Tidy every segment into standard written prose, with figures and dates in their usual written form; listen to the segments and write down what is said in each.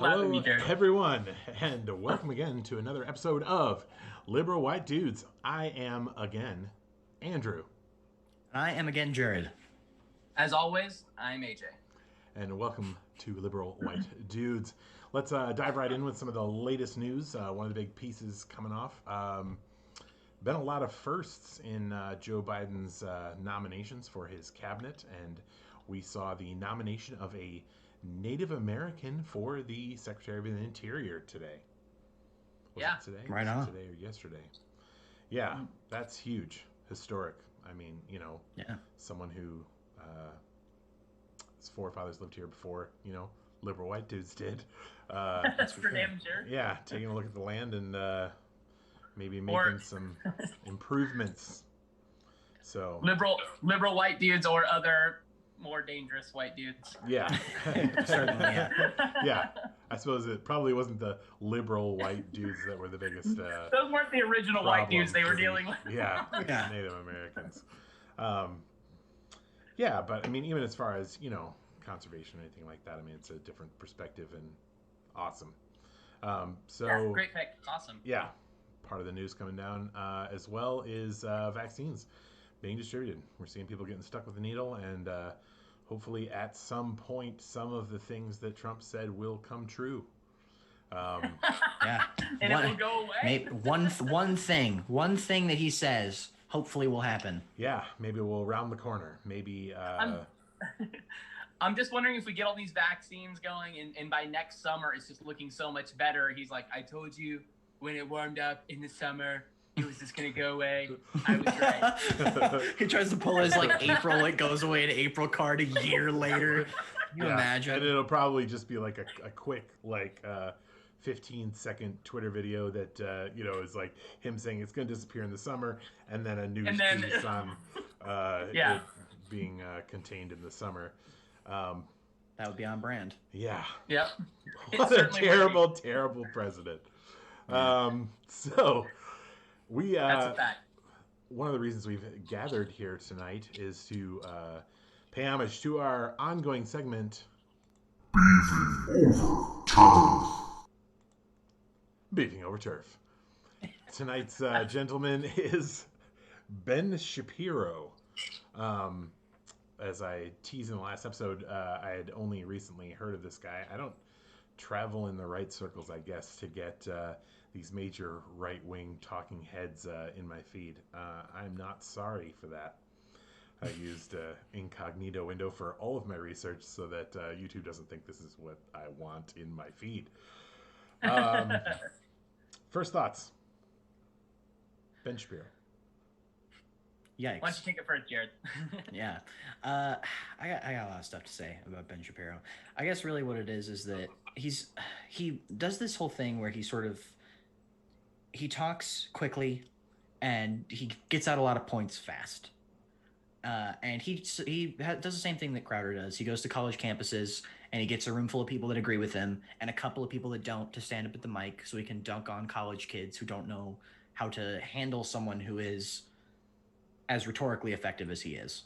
laugh at me, Hello, Jared. everyone, and welcome again to another episode of Liberal White Dudes. I am again Andrew, I am again Jared. As always, I'm AJ. and welcome to Liberal White Dudes. Let's dive right in with some of the latest news. One of the big pieces coming off. Been a lot of firsts in Joe Biden's nominations for his cabinet, and we saw the nomination of a Native American for the Secretary of the Interior today. Was Yeah. it today? Right Was it on. today or yesterday? Yeah, that's huge, historic. I mean, Yeah. someone who his forefathers lived here before, liberal white dudes did. That's for damn sure. Yeah, taking a look at the land and maybe Or- making some improvements. So Liberal white dudes or other more dangerous white dudes. yeah, Certainly, yeah. yeah. I suppose it probably wasn't the liberal white dudes that were the biggest Those weren't the original white dudes they were problem for dealing with. Yeah, Yeah. Native Americans. Yeah, but I mean, even as far as conservation or anything like that, I mean, it's a different perspective and awesome. So Yeah, great pick. Awesome. yeah, part of the news coming down as well is vaccines being distributed. We're seeing people getting stuck with the needle, and hopefully at some point, some of the things that Trump said will come true. Yeah. And it will go away. Maybe one thing that he says hopefully will happen. Yeah, maybe we'll round the corner. Maybe. I'm just wondering if we get all these vaccines going and by next summer it's just looking so much better. He's like, I told you when it warmed up in the summer, it was just going to go away. I was right. He tries to pull his April, it goes away in April card a year later. Can you imagine? And it'll probably just be like a quick 15-second Twitter video that is like him saying it's going to disappear in the summer, and then a news piece on Yeah. it being contained in the summer. That would be on brand. Yeah. Yep. It What a certainly terrible, would terrible president. Yeah. So we be. That's a fact. one of the reasons we've gathered here tonight is to pay homage to our ongoing segment, Beefing Over Turf. Tonight's gentleman is Ben Shapiro. As I teased in the last episode, I had only recently heard of this guy. I don't travel in the right circles, I guess, to get these major right-wing talking heads in my feed. I'm not sorry for that. I used incognito window for all of my research so that YouTube doesn't think this is what I want in my feed. First thoughts. Ben Shapiro. Yikes. Why don't you take it first, Jared? Yeah. I got a lot of stuff to say about Ben Shapiro. I guess really what it is that he does this whole thing where he talks quickly and he gets out a lot of points fast. And he does the same thing that Crowder does. He goes to college campuses and he gets a room full of people that agree with him and a couple of people that don't to stand up at the mic so he can dunk on college kids who don't know how to handle someone who is as rhetorically effective as he is.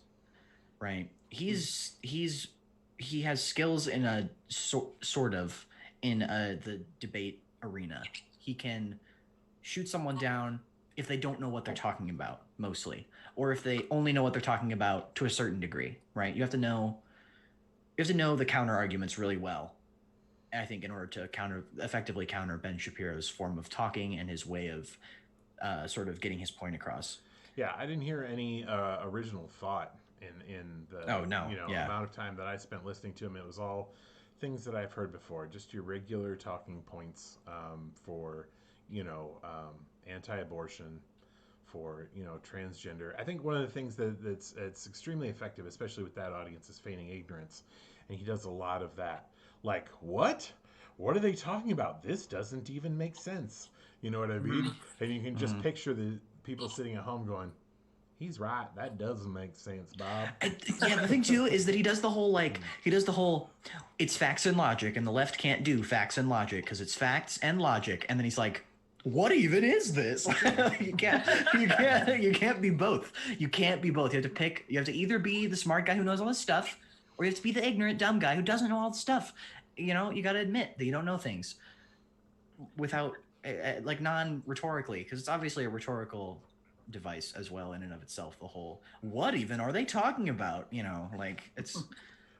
Right? He has skills in a sort of in the debate arena. He can shoot someone down if they don't know what they're talking about, mostly, or if they only know what they're talking about to a certain degree, right? You have to know the counter arguments really well, I think, in order to effectively counter Ben Shapiro's form of talking and his way of sort of getting his point across. Yeah, I didn't hear any original thought in the amount of time that I spent listening to him. It was all things that I've heard before, just your regular talking points for anti-abortion, for transgender. I think one of the things that's extremely effective, especially with that audience, is feigning ignorance, and he does a lot of that. Like, what are they talking about? This doesn't even make sense. You know what I mean? And you can just picture the people sitting at home going, he's right, that doesn't make sense, Bob. Yeah, the thing too is that he does the whole it's facts and logic, and the left can't do facts and logic because it's facts and logic, and then he's like, what even is this? you can't be both. You can't be both. You have to pick. You have to either be the smart guy who knows all this stuff, or you have to be the ignorant dumb guy who doesn't know all this stuff. you know, you got to admit that you don't know things without like non-rhetorically, because it's obviously a rhetorical device as well in and of itself. The whole what even are they talking about? You know, like it's.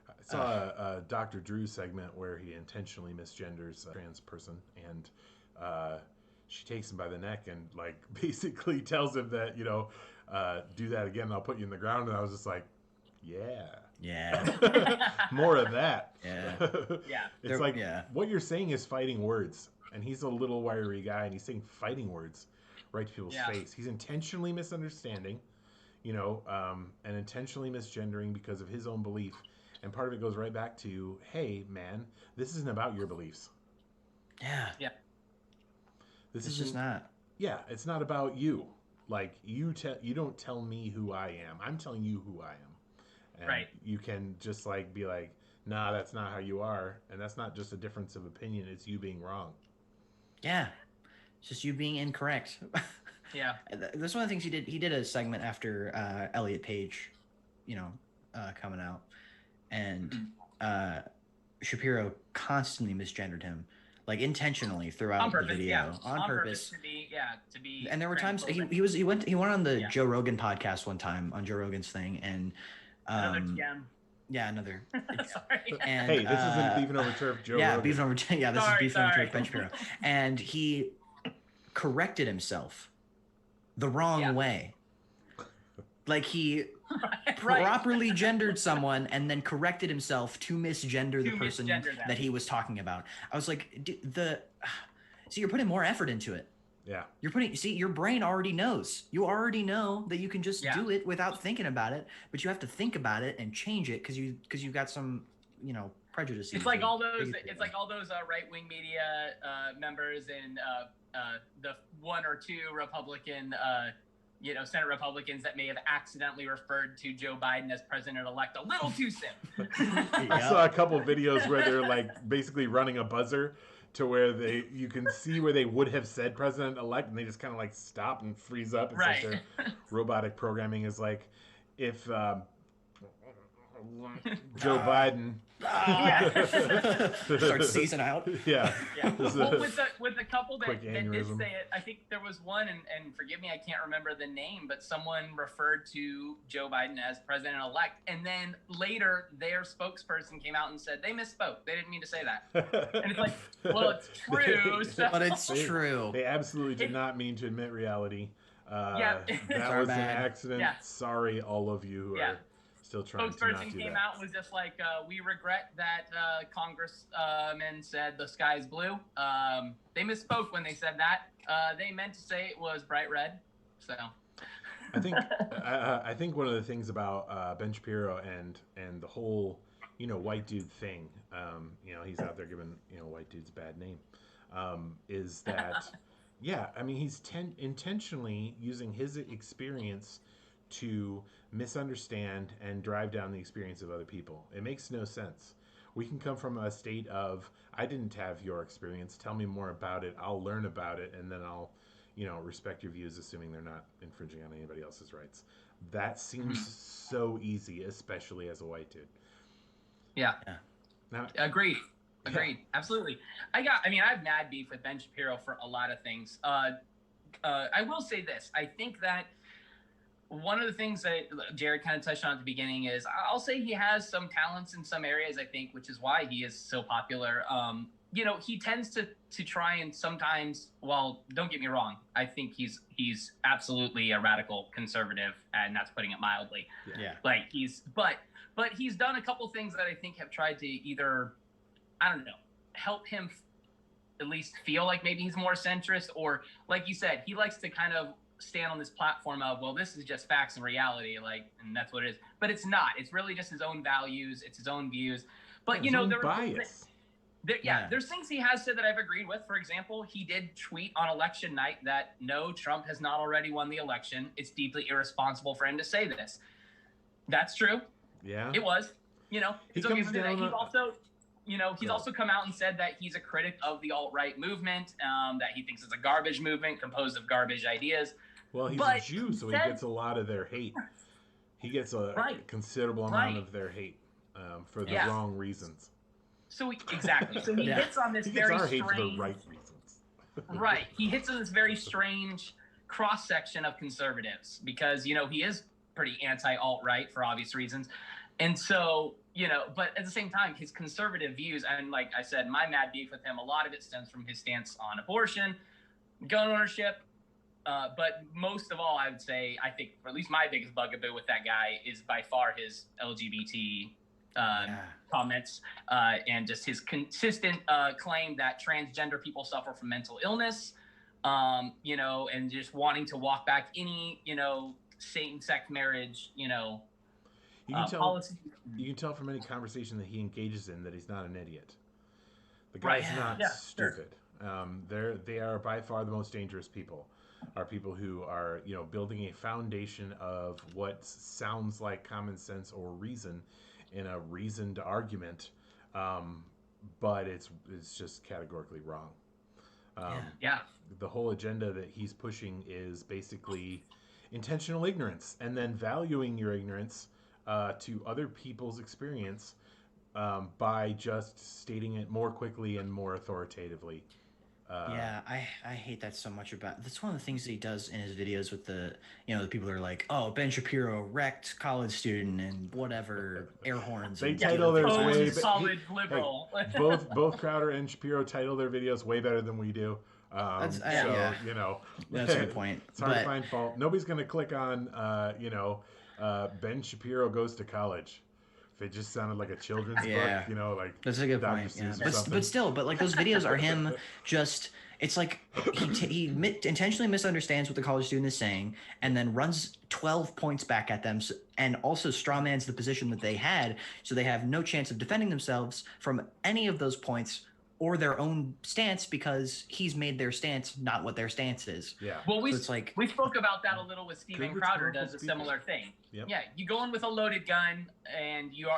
I saw a Dr. Drew segment where he intentionally misgenders a trans person, and she takes him by the neck and like basically tells him that, you know, do that again and I'll put you in the ground. And I was just like, Yeah. more of that. Yeah. Yeah. It's like what you're saying is fighting words, and he's a little wiry guy, and he's saying fighting words right to people's face. He's intentionally misunderstanding, you know, and intentionally misgendering because of his own belief. And part of it goes right back to, hey, man, this isn't about your beliefs. Yeah. Yeah. This is just not. Yeah, it's not about you. Like you don't tell me who I am. I'm telling you who I am. And right. You can just like be like, nah, that's not how you are, and that's not just a difference of opinion. It's you being wrong. Yeah, it's just you being incorrect. Yeah. That's one of the things he did. He did a segment after Elliot Page, you know, coming out, and Shapiro constantly misgendered him, like intentionally throughout the video, on purpose. To be. And there were times he went on the Joe Rogan podcast one time, on Joe Rogan's thing, and another gem. Yeah, another. Sorry. And, hey, this isn't Beefing Over Turf, Joe Rogan. Beefing Over Turf. Yeah, this is Beefing Over Turf, Ben Shapiro. And he corrected himself the wrong way. Like he properly gendered someone and then corrected himself to misgender the person that he was talking about. I was like, see, you're putting more effort into it. Yeah. Your brain already knows. You already know that you can just do it without thinking about it, but you have to think about it and change it because you've got some, you know, prejudices. It's like all those right-wing media members and the one or two Republican Senate Republicans that may have accidentally referred to Joe Biden as president-elect a little too soon. I saw a couple of videos where they're like basically running a buzzer to where you can see where they would have said president-elect, and they just kind of like stop and freeze up. It's like their robotic programming is like, if Joe Biden starts seizing out. Yeah. Well, with the couple that did say it, I think there was one, and forgive me, I can't remember the name, but someone referred to Joe Biden as president-elect, and then later their spokesperson came out and said they misspoke. They didn't mean to say that. And it's like, well, it's true. But it's true. They absolutely did not mean to admit reality. That was an accident. Yeah. Sorry, all of you who are still trying to not do that. Spokesperson came out and was just like, we regret that congressman said the sky's blue. They misspoke when they said that. They meant to say it was bright red. So I think one of the things about Ben Shapiro and the whole, you know, white dude thing, you know, he's out there giving, you know, white dudes a bad name, is that, yeah, I mean, he's intentionally using his experience to misunderstand and drive down the experience of other people. It makes no sense. We can come from a state of, I didn't have your experience, tell me more about it, I'll learn about it, and then I'll, you know, respect your views, assuming they're not infringing on anybody else's rights. That seems so easy, especially as a white dude. Yeah. Now, Agreed. Absolutely. I have mad beef with Ben Shapiro for a lot of things. I will say this. I think that one of the things that Jared kind of touched on at the beginning is, I'll say he has some talents in some areas, I think, which is why he is so popular. You know, he tends to try and sometimes, well, don't get me wrong, I think he's absolutely a radical conservative, and that's putting it mildly. Yeah. Like but he's done a couple things that I think have tried to either, I don't know, help him at least feel like maybe he's more centrist, or like you said, he likes to kind of stand on this platform of, well, this is just facts and reality, like, and that's what it is. But it's not. It's really just his own values. It's his own views. But you know, there's things he has said that I've agreed with. For example, he did tweet on election night that no, Trump has not already won the election. It's deeply irresponsible for him to say this. That's true. Yeah, it was. You know, he's also come out and said that he's a critic of the alt-right movement, that he thinks it's a garbage movement composed of garbage ideas. Well, he's a Jew, so he gets a lot of their hate. He gets a considerable amount of their hate for the wrong reasons. Exactly. So he Yeah. hits on this He gets very our hate for the strange. right reasons. Right. He hits on this very strange cross section of conservatives because, you know, he is pretty anti alt right for obvious reasons. And so, you know, but at the same time, his conservative views, and like I said, my mad beef with him, a lot of it stems from his stance on abortion, gun ownership. But most of all, I would say, I think, or at least my biggest bugaboo with that guy is by far his LGBT comments and just his consistent claim that transgender people suffer from mental illness, you know, and just wanting to walk back any, you know, same-sex marriage, you know, You can tell. policy. You can tell from any conversation that he engages in that he's not an idiot. The Right. guy's not Yeah, stupid. They are by far the most dangerous people. Are people who are, you know, building a foundation of what sounds like common sense or reason in a reasoned argument, but it's just categorically wrong. Yeah. The whole agenda that he's pushing is basically intentional ignorance, and then valuing your ignorance to other people's experience by just stating it more quickly and more authoritatively. Yeah, I hate that so much about. That's one of the things that he does in his videos with the, you know, the people that are like, oh, Ben Shapiro wrecked college student and whatever air horns. They and title theirs Oh, way it's a solid liberal. Hey, both Crowder and Shapiro title their videos way better than we do. So yeah. you know, That's a good point. It's hard to find fault. Nobody's gonna click on you know, Ben Shapiro goes to college. If it just sounded like a children's book, you know, like that's a good Dr. point. Yeah. Seuss or something. But still, like those videos are him just. It's like he intentionally misunderstands what the college student is saying and then runs 12 points back at them and also strawmans the position that they had, so they have no chance of defending themselves from any of those points or their own stance because he's made their stance not what their stance is. Yeah. Well, So it's like we spoke about that a little with Steven Crowder does a similar thing. Yep. Yeah, you go in with a loaded gun and you've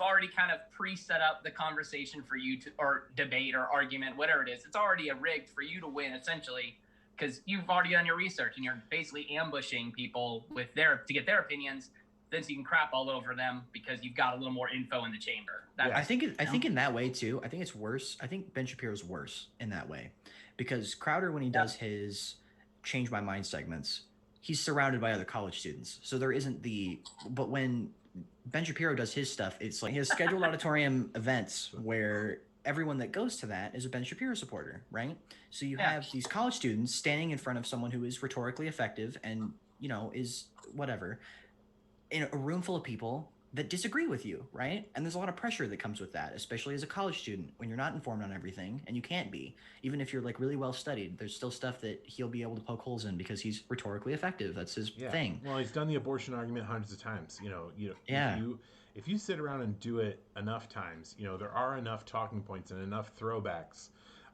already kind of pre-set up the conversation for you to, or debate or argument, whatever it is. It's already rigged for you to win essentially because you've already done your research and you're basically ambushing people with to get their opinions. Then so you can crap all over them because you've got a little more info in the chamber. I think in that way too. I think it's worse. I think Ben Shapiro's worse in that way because Crowder, when he does his change my mind segments, he's surrounded by other college students. So there isn't but when Ben Shapiro does his stuff, it's like he has scheduled auditorium events where everyone that goes to that is a Ben Shapiro supporter, right? So you have these college students standing in front of someone who is rhetorically effective and, you know, is whatever, in a room full of people that disagree with you, right? And there's a lot of pressure that comes with that, especially as a college student when you're not informed on everything, and you can't be. Even if you're like really well studied, there's still stuff that he'll be able to poke holes in because he's rhetorically effective. That's his thing. Well, he's done the abortion argument hundreds of times. You know, if you sit around and do it enough times, you know, there are enough talking points and enough throwbacks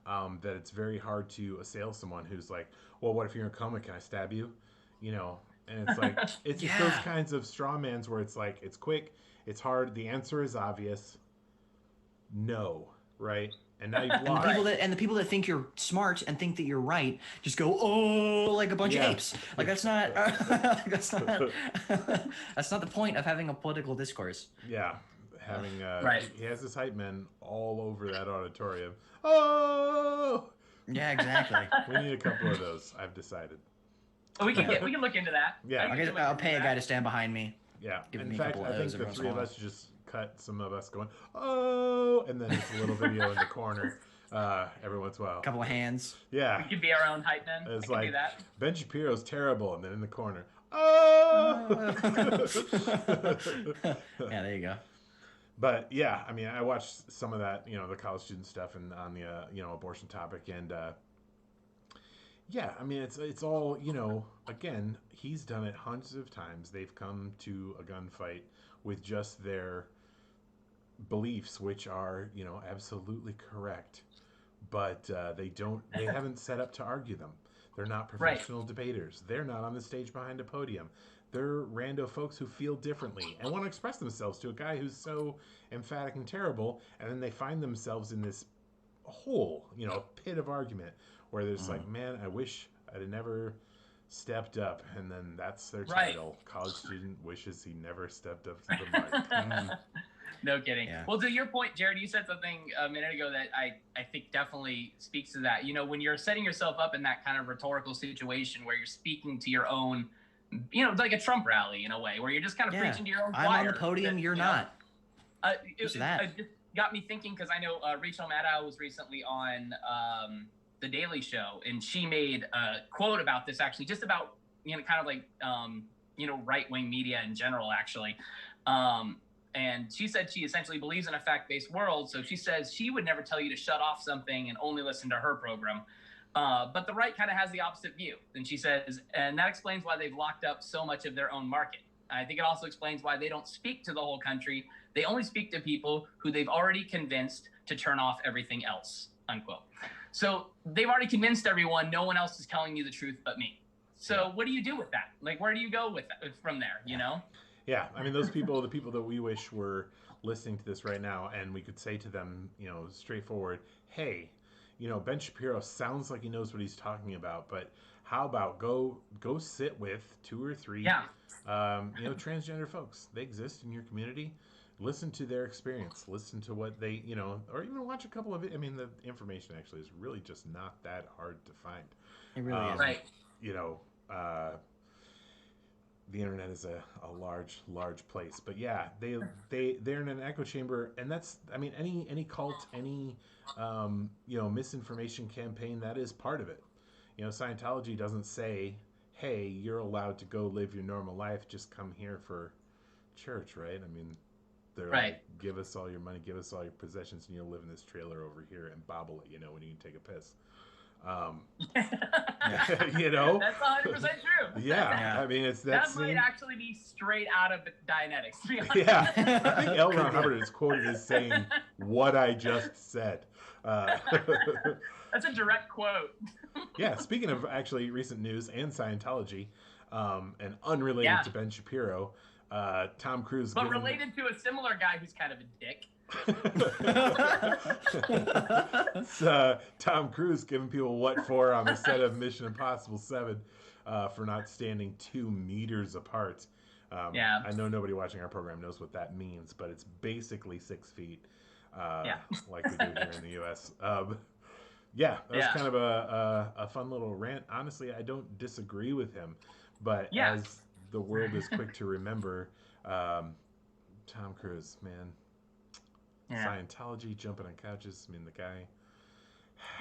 that it's very hard to assail someone who's like, well, what if you're in a coma? Can I stab you? You know, and it's like, it's those kinds of straw mans where it's like, it's quick, it's hard, the answer is obvious. No, right? And now you've lost. And the people that think you're smart and think that you're right just go, oh, like a bunch of apes. Like that's not that's not the point of having a political discourse. Yeah, having he has his hype men all over that auditorium. Oh, yeah, exactly. We need a couple of those. I've decided. We can look into that. Yeah, I'll pay a guy to stand behind me. Yeah. Give In me fact, a couple I of think those the every three of once us just cut some of us going, oh, and then it's a little video in the corner every once in a while. A couple of hands. Yeah. We could be our own hype men. It's I can do that. Ben Shapiro's terrible, and then in the corner, oh. Yeah, there you go. But yeah, I mean, I watched some of that, you know, the college student stuff and on the you know, abortion topic, and yeah, I mean, it's all, you know, again, he's done it hundreds of times. They've come to a gunfight with just their beliefs, which are, you know, absolutely correct, but they haven't set up to argue them. They're not professional debaters. They're not on the stage behind a podium. They're rando folks who feel differently and want to express themselves to a guy who's so emphatic and terrible, and then they find themselves in this hole, you know, pit of argument where there's like, man, I wish I'd have never stepped up, and then that's their title. College student wishes he never stepped up to the mic. No kidding. Yeah. Well, to your point, Jared, you said something a minute ago that I think definitely speaks to that. You know, when you're setting yourself up in that kind of rhetorical situation where you're speaking to your own, you know, like a Trump rally in a way, where you're just kind of preaching to your own choir. I'm on the podium, you're not. It just got me thinking, because I know Rachel Maddow was recently on The Daily Show, and she made a quote about this, actually, just about, you know, kind of like, you know, right-wing media in general, actually. And she said she essentially believes in a fact-based world. So she says she would never tell you to shut off something and only listen to her program. But the right kind of has the opposite view. And she says, and that explains why they've locked up so much of their own market. I think it also explains why they don't speak to the whole country. They only speak to people who they've already convinced to turn off everything else, unquote. So they've already convinced everyone no one else is telling you the truth but me. So what do you do with that? Like, where do you go with that, from there, you know? Yeah, I mean, those people, the people that we wish were listening to this right now, and we could say to them, you know, straightforward, hey, you know, Ben Shapiro sounds like he knows what he's talking about, but how about go sit with 2 or 3, you know, transgender folks. They exist in your community. Listen to their experience. Listen to what they, you know, or even watch a couple of it. I mean, the information actually is really just not that hard to find. It really is. Right. You know, the internet is a large place, but yeah, they're in an echo chamber, and that's, I mean, any cult, any you know, misinformation campaign, that is part of it. You know, Scientology doesn't say, hey, you're allowed to go live your normal life, just come here for church, right? I mean, they're like, give us all your money, give us all your possessions, and you'll live in this trailer over here and bobble it, you know, when you can take a piss. You know, that's 100% true. Yeah, I mean, it's that might actually be straight out of Dianetics, to be honest. Yeah, I think L. Ron Hubbard is quoted as saying what I just said. That's a direct quote. Yeah, speaking of actually recent news and Scientology, and unrelated to Ben Shapiro, Tom Cruise, but related to a similar guy who's kind of a dick. It's, Tom Cruise giving people what for on the set of Mission Impossible 7 for not standing 2 meters apart. I know nobody watching our program knows what that means, but it's basically 6 feet, like we do here in the U.S. That was kind of a fun little rant. Honestly, I don't disagree with him, but as the world is quick to remember, Tom Cruise, man. Scientology, jumping on couches. I mean, the guy.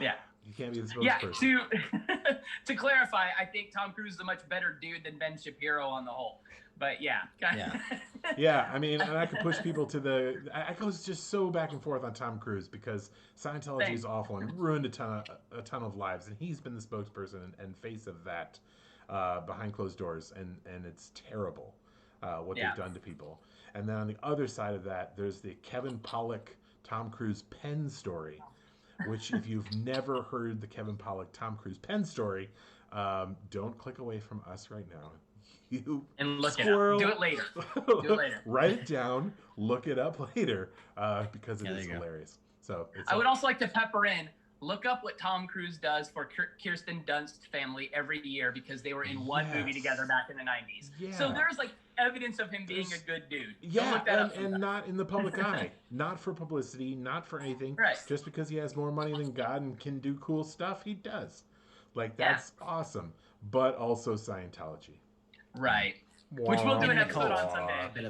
Yeah. You can't be the spokesperson. Yeah. To clarify, I think Tom Cruise is a much better dude than Ben Shapiro on the whole. But yeah. I mean, and I could push people to the. I go just so back and forth on Tom Cruise because Scientology is awful and ruined a ton of lives, and he's been the spokesperson and face of that behind closed doors, and it's terrible what they've done to people. And then on the other side of that, there's the Kevin Pollak, Tom Cruise Penn story, which if you've never heard the Kevin Pollak, Tom Cruise Penn story, don't click away from us right now. And look squirrel. It up. Do it later. Write it down. Look it up later because it is hilarious. So I would also like to pepper in. Look up what Tom Cruise does for Kirsten Dunst's family every year because they were in one movie together back in the 90s. Yeah. So there's like evidence of him being a good dude. Yeah, and not in the public eye. Not for publicity, not for anything. Right. Just because he has more money than God and can do cool stuff, he does. Like, that's awesome. But also Scientology. Right. Which we'll do an episode on someday. A bit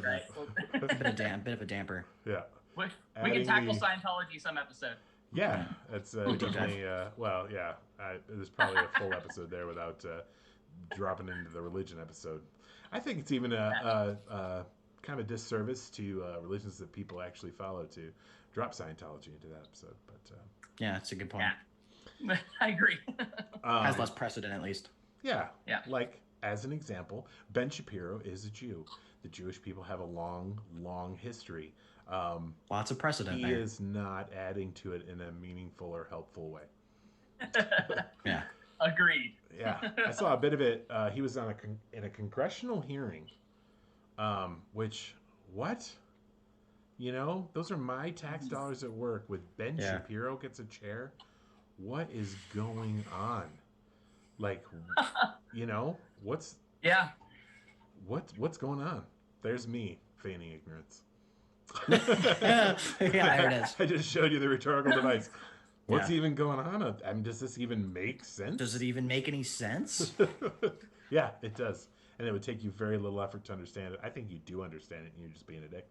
of a damper. Yeah. We can tackle Scientology some episode. Yeah, it's definitely, there's probably a full episode there without dropping into the religion episode. I think it's even a kind of a disservice to religions that people actually follow to drop Scientology into that episode. But yeah, that's a good point. Yeah. I agree. Has less precedent, at least. Yeah. Like, as an example, Ben Shapiro is a Jew. The Jewish people have a long history. Lots of precedent. He is not adding to it in a meaningful or helpful way. Yeah. Agreed. Yeah, I saw a bit of it. He was on in a congressional hearing, which, what? You know, those are my tax dollars at work. With Ben Shapiro gets a chair. What is going on? Like, you know, what's going on? There's me feigning ignorance. Yeah, there it is. I just showed you the rhetorical device. What's Yeah. even going on? I mean, does this even make sense? Does it even make any sense? Yeah, it does. And it would take you very little effort to understand it. I think you do understand it, and you're just being a dick.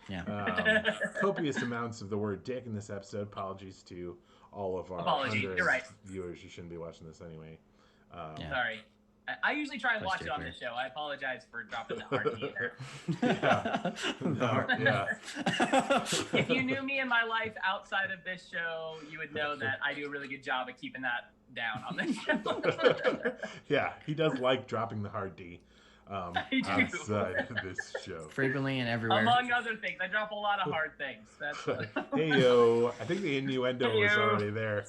Yeah. Copious amounts of the word dick in this episode. Apologies to all of our Apologies, hundreds you're right. viewers. You shouldn't be watching this anyway. Yeah. Sorry. I usually try and That's watch it on weird. this show. I apologize for dropping the hard D there. Yeah. No, yeah. If you knew me in my life outside of this show, you would know that I do a really good job at keeping that down on this show. Yeah, he does like dropping the hard D I do. outside of this show. Frequently and everywhere. Among other things, I drop a lot of hard things. That's Hey yo, I think the innuendo was Hey-yo. already there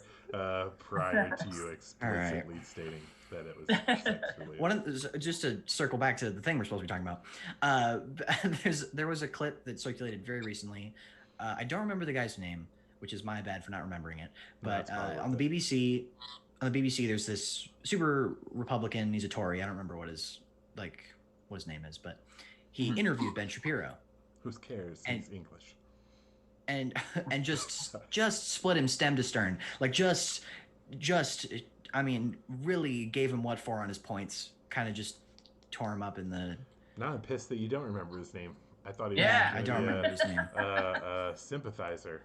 prior to you explicitly stating that it was sex related. Just to circle back to the thing we're supposed to be talking about, there was a clip that circulated very recently. I don't remember the guy's name, which is my bad for not remembering it. But on the BBC, there's this super Republican. He's a Tory. I don't remember what his name is, but he interviewed Ben Shapiro. Who cares? He's English. And just split him stem to stern, like just I mean, really gave him what for on his points. Kind of just tore him up in the. Now I'm pissed that you don't remember his name. I thought he Yeah, was I don't remember his name. sympathizer.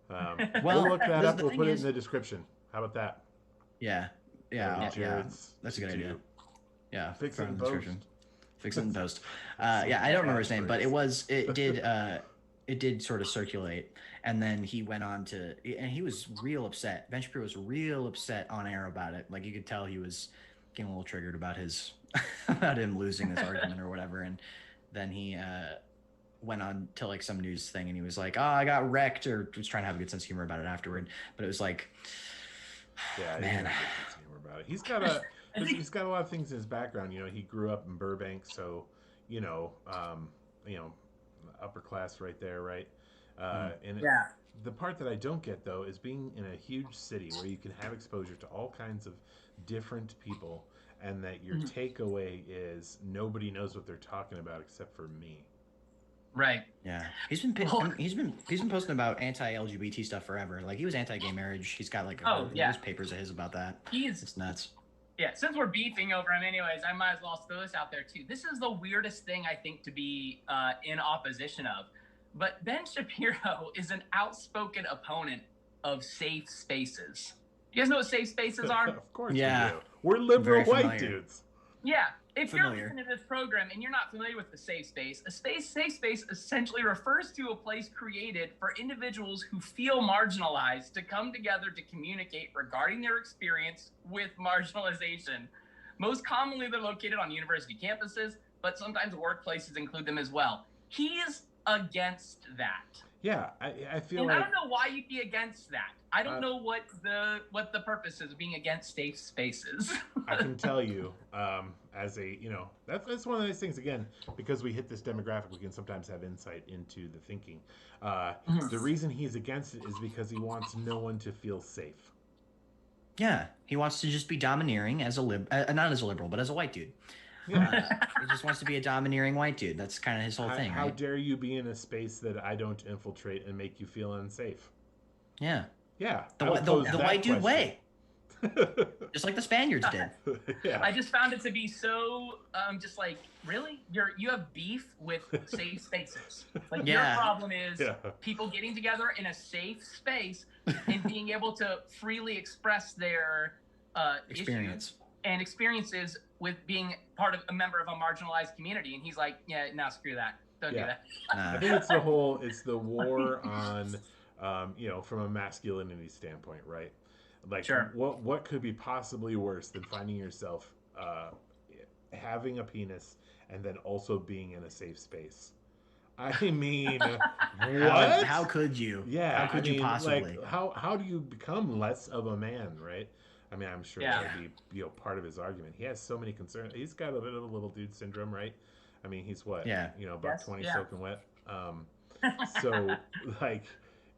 Well, we'll look that up. the We'll thing put it is- in the description. How about that? Yeah, yeah. Jared's That's a good to idea. Yeah, Fix throw it in in the description. post. Fix it in post. Yeah, I don't remember his name, but it did sort of circulate, and then he went on to, and he was real upset. Ben Shapiro was real upset on air about it. Like you could tell he was getting a little triggered about his about him losing this argument or whatever. And then he went on to like some news thing, and he was like, "Oh, I got wrecked," or was trying to have a good sense of humor about it afterward. But it was like, Yeah, man. About it. He's got a lot of things in his background. You know, he grew up in Burbank, so upper class right there, right? And the part that I don't get though is being in a huge city where you can have exposure to all kinds of different people, and that your takeaway is nobody knows what they're talking about except for me. right. Yeah, he's been posting about anti-LGBT stuff forever. Like he was anti-gay marriage. He's got like there's papers of his about that. It's nuts. Yeah, since we're beefing over him anyways, I might as well throw this out there too. This is the weirdest thing I think to be in opposition of. But Ben Shapiro is an outspoken opponent of safe spaces. You guys know what safe spaces are? Of course, Yeah. we do. We're liberal Very white familiar. dudes. Yeah. If Familiar. you're listening to this program and you're not familiar with the safe space, safe space essentially refers to a place created for individuals who feel marginalized to come together to communicate regarding their experience with marginalization. Most commonly, they're located on university campuses, but sometimes workplaces include them as well. He's against that. Yeah, I feel And like I don't know why you'd be against that. I don't know what the purpose is of being against safe spaces. I can tell you, as a that's one of those things again, because we hit this demographic, we can sometimes have insight into the thinking. The reason he's against it is because he wants no one to feel safe. Yeah, he wants to just be domineering as a not as a liberal, but as a white dude. Yeah. He just wants to be a domineering white dude. That's kind of his whole thing. How Right? dare you be in a space that I don't infiltrate and make you feel unsafe? Yeah, Yeah, the I would pose the that white dude question. way, just like the Spaniards did. Yeah. I just found it to be so just like, really, you have beef with safe spaces. Like Yeah. your problem is Yeah. people getting together in a safe space and being able to freely express their Experience. issues and experiences with being part of a member of a marginalized community. And he's like, yeah, no, screw that. Don't do Yeah. that. Nah. I think it's the war on, from a masculinity standpoint, right? Like, Sure. what could be possibly worse than finding yourself having a penis and then also being in a safe space? I mean, what? How could you? Yeah, How could you possibly? Like, how do you become less of a man, right? I mean, I'm sure Yeah. that would be part of his argument. He has so many concerns. He's got a bit of a little dude syndrome, right? I mean, he's what? Yeah. About Yes, 20 yeah. soaking wet. So like,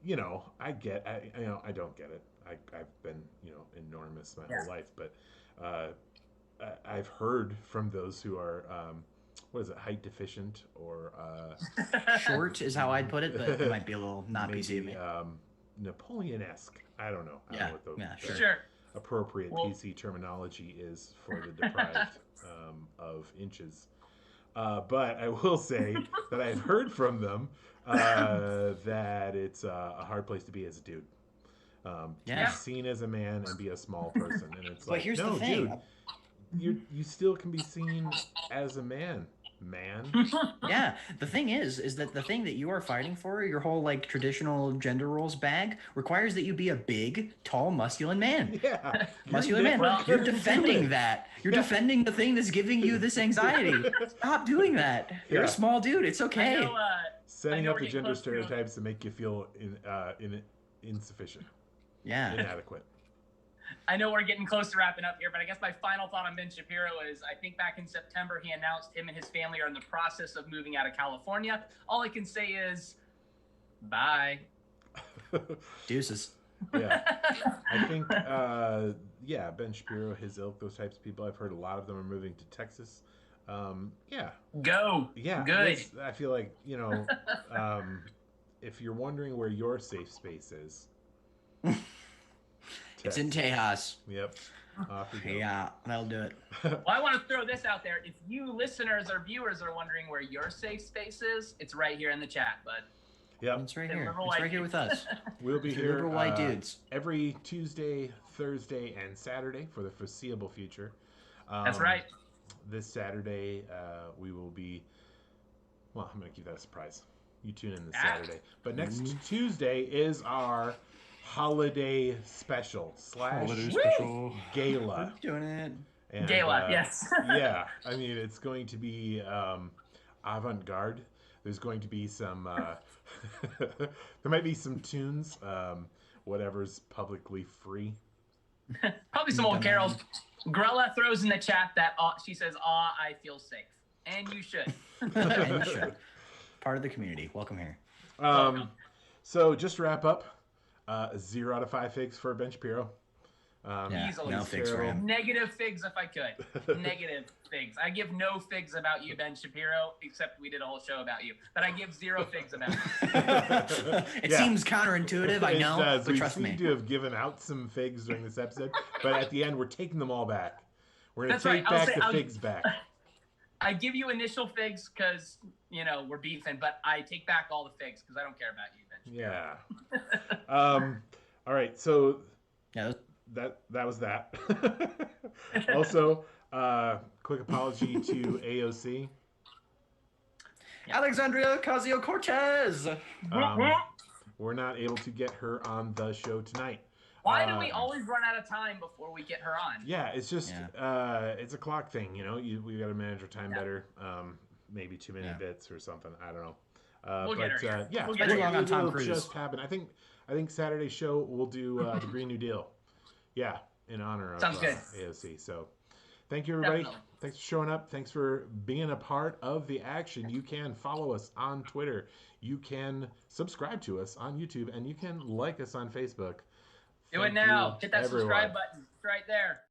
I don't get it. I've been, enormous my Yeah. whole life, but I've heard from those who are what is it, height deficient or Short is how I'd put it, but it might be a little not PC of maybe me. Napoleon-esque. I don't know. I don't know what the sure. Sure. appropriate PC terminology is for the deprived of inches. But I will say that I've heard from them that it's a hard place to be as a dude. To Yeah. be seen as a man and be a small person, and it's But like, here's no, the thing. dude, you still can be seen as a man. Yeah, the thing is that the thing that you are fighting for, your whole like traditional gender roles bag, requires that you be a big, tall, muscular man. Yeah, Muscular man. never You're gonna do defending it. that. You're Yeah. defending the thing that's giving you this anxiety. Stop doing that. You're Yeah. a small dude. It's okay. I know, Setting know up we're the getting gender close to- stereotypes to make you feel insufficient, Yeah. inadequate. I know we're getting close to wrapping up here, but I guess my final thought on Ben Shapiro is I think back in September he announced him and his family are in the process of moving out of California. All I can say is bye. Deuces. Yeah, I think Ben Shapiro, his ilk, those types of people. I've heard a lot of them are moving to Texas. Yeah, Go. yeah, Good. I feel like if you're wondering where your safe space is, It's in Tejas. Yep. Off you go. Yeah, that'll do it. Well, I want to throw this out there. If you listeners or viewers are wondering where your safe space is, it's right here in the chat, bud. Yep. It's right The here. liberal It's white right here dudes. with us. We'll be Two here liberal white dudes. every Tuesday, Thursday, and Saturday for the foreseeable future. That's right. This Saturday, we will be. Well, I'm going to keep that a surprise. You tune in this Saturday. But next Tuesday is our holiday special / gala. We're doing it. And, Gala, yes. Yeah, I mean, it's going to be avant-garde. There's going to be some. There might be some tunes. Whatever's publicly free. Probably some old carols. Grella throws in the chat that she says, "Aw, I feel safe," and you should. And you should. Part of the community. Welcome here. So just to wrap up, 0 out of 5 figs for Ben Shapiro. Yeah, Easily. no figs for him. Negative figs if I could. Negative figs. I give no figs about you, Ben Shapiro, except we did a whole show about you. But I give 0 figs about you. It seems counterintuitive, I know, It does. but We trust seem me. to have given out some figs during this episode, but at the end, we're taking them all back. We're going to That's take right. back the figs back. I give you initial figs because, we're beefing, but I take back all the figs because I don't care about you, Ben Shapiro. Yeah. All right. So Yeah, that was that. Also, quick apology to AOC. Alexandria Ocasio-Cortez. We're not able to get her on the show tonight. Why do we always run out of time before we get her on? Yeah, it's just it's a clock thing, we got to manage our time better. Maybe too many bits or something. I don't know. We'll get her. Yeah, We'll get her. on Tom it'll Cruise. just happen. I think Saturday's show we'll do the Green New Deal. Yeah, in honor of Sounds good. AOC. So, thank you everybody. Definitely. Thanks for showing up. Thanks for being a part of the action. You can follow us on Twitter. You can subscribe to us on YouTube, and you can like us on Facebook. Do Thank it now. you, Hit that everyone. subscribe button. It's right there.